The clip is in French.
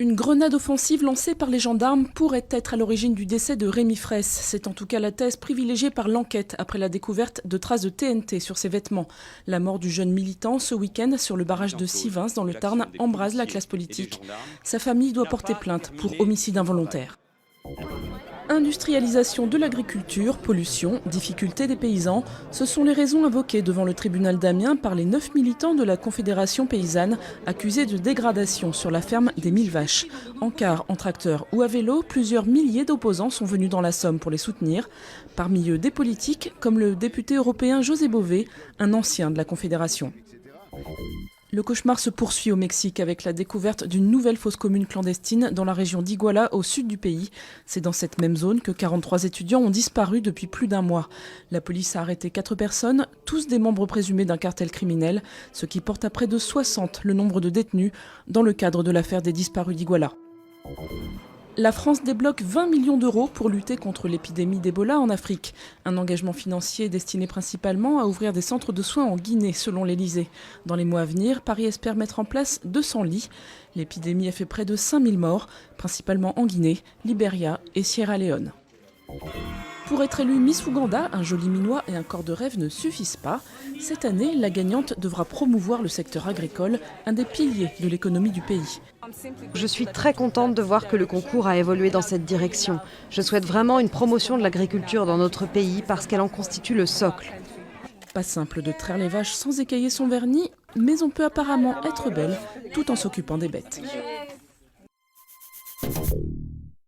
Une grenade offensive lancée par les gendarmes pourrait être à l'origine du décès de Rémi Fraisse. C'est en tout cas la thèse privilégiée par l'enquête après la découverte de traces de TNT sur ses vêtements. La mort du jeune militant ce week-end sur le barrage de Sivins dans le Tarn embrase la classe politique. Sa famille doit porter plainte pour homicide involontaire. Industrialisation de l'agriculture, pollution, difficultés des paysans, ce sont les raisons invoquées devant le tribunal d'Amiens par les 9 militants de la Confédération paysanne accusés de dégradation sur la ferme des 1000 vaches. En car, en tracteur ou à vélo, plusieurs milliers d'opposants sont venus dans la Somme pour les soutenir. Parmi eux, des politiques comme le député européen José Bové, un ancien de la Confédération. Le cauchemar se poursuit au Mexique avec la découverte d'une nouvelle fosse commune clandestine dans la région d'Iguala, au sud du pays. C'est dans cette même zone que 43 étudiants ont disparu depuis plus d'un mois. La police a arrêté 4 personnes, tous des membres présumés d'un cartel criminel, ce qui porte à près de 60 le nombre de détenus dans le cadre de l'affaire des disparus d'Iguala. La France débloque 20 millions d'euros pour lutter contre l'épidémie d'Ebola en Afrique. Un engagement financier destiné principalement à ouvrir des centres de soins en Guinée, selon l'Elysée. Dans les mois à venir, Paris espère mettre en place 200 lits. L'épidémie a fait près de 5000 morts, principalement en Guinée, Libéria et Sierra Leone. Pour être élue Miss Ouganda, un joli minois et un corps de rêve ne suffisent pas. Cette année, la gagnante devra promouvoir le secteur agricole, un des piliers de l'économie du pays. Je suis très contente de voir que le concours a évolué dans cette direction. Je souhaite vraiment une promotion de l'agriculture dans notre pays parce qu'elle en constitue le socle. Pas simple de traire les vaches sans écailler son vernis, mais on peut apparemment être belle tout en s'occupant des bêtes.